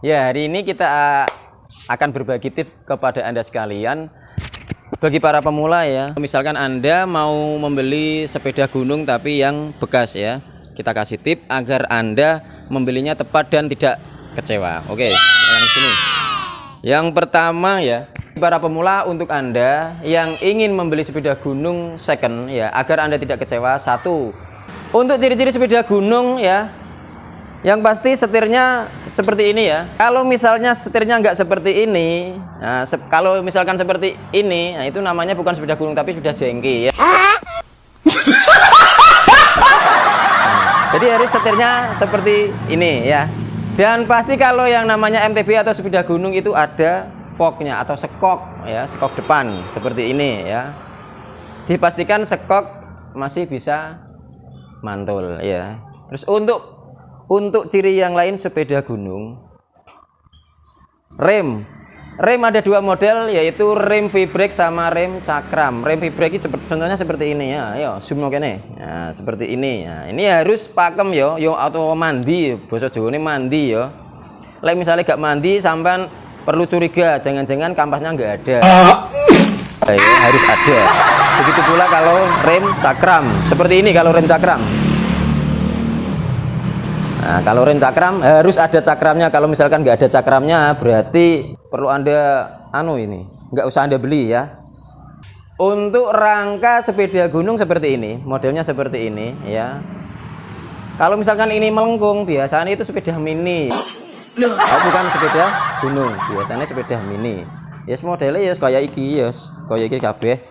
Ya, hari ini kita akan berbagi tips kepada Anda sekalian. Bagi para pemula ya, misalkan Anda mau membeli sepeda gunung tapi yang bekas ya, kita kasih tips agar Anda membelinya tepat dan tidak kecewa. Oke, yang sini. Yang pertama ya, para pemula, untuk Anda yang ingin membeli sepeda gunung second ya, agar Anda tidak kecewa. Satu, untuk ciri-ciri sepeda gunung ya, yang pasti setirnya seperti ini ya. Kalau misalnya setirnya nggak seperti ini, nah, kalau misalkan seperti ini, nah itu namanya bukan sepeda gunung tapi sepeda jengki ya. Jadi harus setirnya seperti ini ya. Dan pasti kalau yang namanya MTB atau sepeda gunung itu ada fognya atau sekok ya, sekok depan seperti ini ya. Dipastikan sekok masih bisa mantul ya. Terus untuk ciri yang lain sepeda gunung, rem ada dua model, yaitu rem V-brake sama rem cakram. Rem V-brake ini contohnya seperti ini ya, yo zoom no kene. Nah, seperti ini. Nah, ini harus pakem yo atau mandi, basa Jawane mandi yo. Lek misalnya gak mandi sampean perlu curiga, jangan-jangan kampasnya nggak ada. Harus ada. Begitu pula kalau rem cakram, seperti ini kalau rem cakram. Nah, kalau rem cakram harus ada cakramnya. Kalau misalkan nggak ada cakramnya, berarti perlu Anda nggak usah Anda beli ya. Untuk rangka sepeda gunung seperti ini, modelnya seperti ini ya. Kalau misalkan ini melengkung, biasanya itu sepeda mini. Bukan sepeda gunung, biasanya sepeda mini. Yes, modelnya yes kayak iki, kabeh.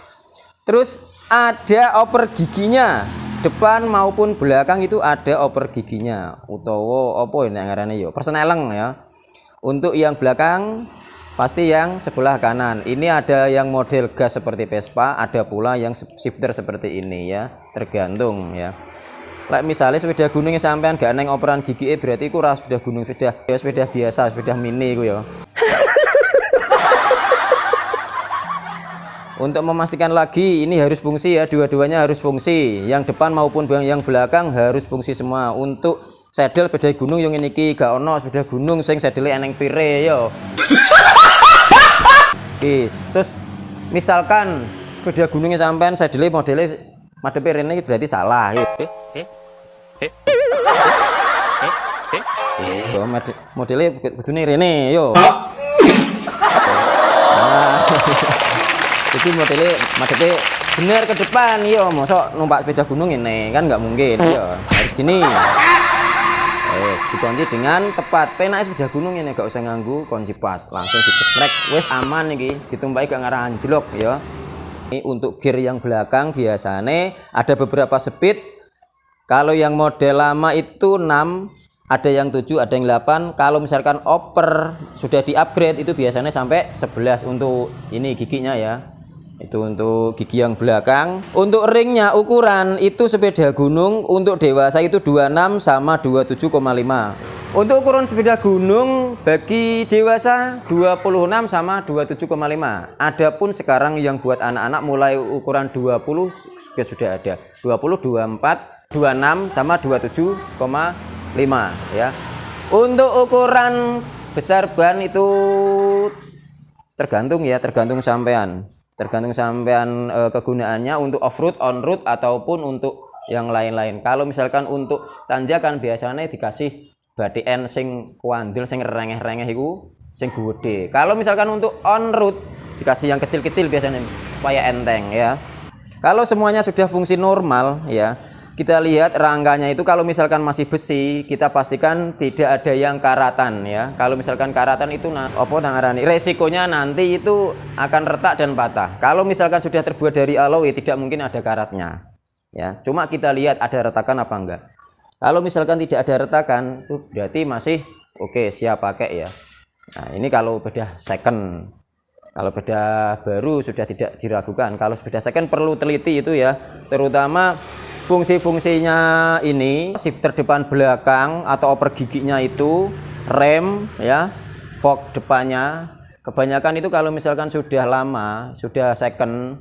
Terus ada oper giginya. Depan maupun belakang itu ada oper giginya, utawa apa ini ngarane yo, persneleng ya. Untuk yang belakang pasti yang sebelah kanan. Ini ada yang model gas seperti Vespa, ada pula yang shifter seperti ini ya, tergantung ya. Like misalnya sepeda gunung sampean gak neng operan gigi, berarti iku ora sepeda gunung, sepeda biasa, sepeda mini iku ya. Untuk memastikan lagi ini harus fungsi ya, dua-duanya harus fungsi, yang depan maupun yang belakang harus fungsi semua. Untuk saddle sepeda gunung yang ini gak ono sepeda gunung sing saddle eneng pire yo. Oke, terus misalkan sepeda gunungnya sampean saddle modelnya madhepe rene berarti salah ya. Modelnya kudune rene yo. Jadi modelnya bener ke depan yo, mosok numpak sepeda gunung ini kan nggak mungkin yo, harus gini. Dikunci dengan tepat. Penak sepeda gunung ini gak usah nganggu kunci pas, langsung dicekrek, wes aman iki, ditumpai gak ngarah anjlok ya. Ini untuk gear yang belakang biasanya ada beberapa speed. Kalau yang model lama itu 6, ada yang 7, ada yang 8. Kalau misalkan oper sudah di-upgrade itu biasanya sampai 11 untuk ini giginya ya. Itu untuk gigi yang belakang. Untuk ringnya ukuran itu sepeda gunung untuk dewasa itu 26 sama 27,5. Untuk ukuran sepeda gunung bagi dewasa 26 sama 27,5. Adapun sekarang yang buat anak-anak mulai ukuran 20 sudah ada. 20, 24, 26 sama 27,5 ya. Untuk ukuran besar ban itu tergantung sampean. Tergantung sampean kegunaannya untuk off-road, on-road ataupun untuk yang lain-lain. Kalau misalkan untuk tanjakan biasanya dikasih batien sing kuandel, sing rengeh-rengeh iku sing gede. Kalau misalkan untuk on-road dikasih yang kecil-kecil biasanya supaya enteng ya. Kalau semuanya sudah fungsi normal ya, kita lihat rangkanya itu kalau misalkan masih besi, kita pastikan tidak ada yang karatan ya. Kalau misalkan karatan itu resikonya nanti itu akan retak dan patah. Kalau misalkan sudah terbuat dari alloy tidak mungkin ada karatnya ya. Cuma kita lihat ada retakan apa enggak. Kalau misalkan tidak ada retakan itu berarti masih oke, siap pakai ya. Nah, ini kalau beda second. Kalau beda baru sudah tidak diragukan. Kalau beda second perlu teliti itu ya, terutama fungsi-fungsinya ini, shifter depan belakang atau oper giginya itu, rem ya, fog depannya. Kebanyakan itu kalau misalkan sudah lama, sudah second,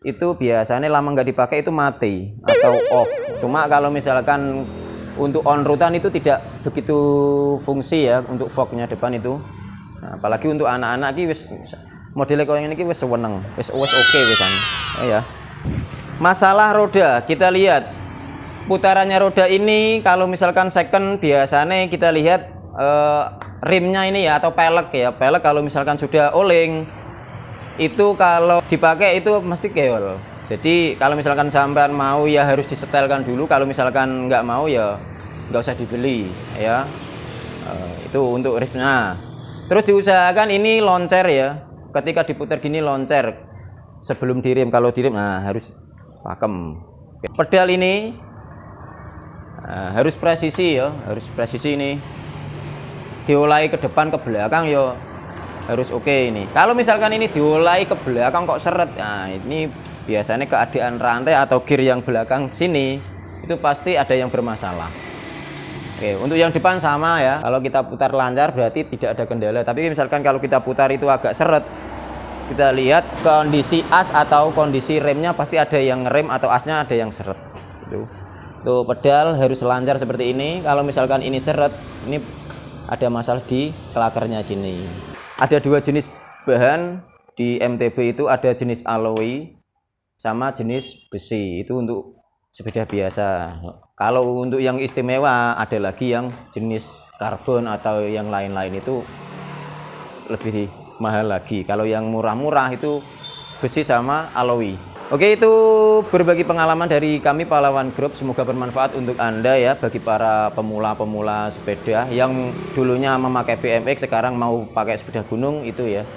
itu biasanya lama nggak dipakai itu mati atau off. Cuma kalau misalkan untuk on road-an itu tidak begitu fungsi ya untuk fognya depan itu. Nah, apalagi untuk anak-anak iki wis modelnya koyo ngene iki wis seneng, wis oke wisan. Oh ya. Masalah roda, kita lihat putarannya roda ini kalau misalkan second biasanya kita lihat rimnya ini ya, atau pelek ya. Pelek kalau misalkan sudah oleng itu kalau dipakai itu mesti keol. Jadi kalau misalkan sampean mau ya harus disetelkan dulu, kalau misalkan nggak mau ya nggak usah dibeli ya. Itu untuk rimnya. Terus diusahakan ini loncer ya, ketika diputar gini loncer sebelum direm. Kalau direm nah harus pakem. Pedal ini harus presisi ya, harus presisi ini, diulai ke depan ke belakang ya harus oke ini. Kalau misalkan ini diulai ke belakang kok seret, nah ini biasanya keadaan rantai atau gear yang belakang sini itu pasti ada yang bermasalah. Oke, untuk yang depan sama ya, kalau kita putar lancar berarti tidak ada kendala. Tapi misalkan kalau kita putar itu agak seret, kita lihat kondisi as atau kondisi remnya pasti ada yang ngerem atau asnya ada yang seret gitu. Tuh pedal harus lancar seperti ini. Kalau misalkan ini seret, ini ada masalah di klakernya sini. Ada dua jenis bahan di MTB itu, ada jenis alloy sama jenis besi. Itu untuk sepeda biasa. Kalau untuk yang istimewa ada lagi yang jenis karbon atau yang lain-lain, itu lebih mahal lagi. Kalau yang murah-murah itu besi sama alloy. Oke, itu berbagi pengalaman dari kami Pahlawan Group. Semoga bermanfaat untuk Anda ya, bagi para pemula-pemula sepeda yang dulunya memakai BMX sekarang mau pakai sepeda gunung itu ya.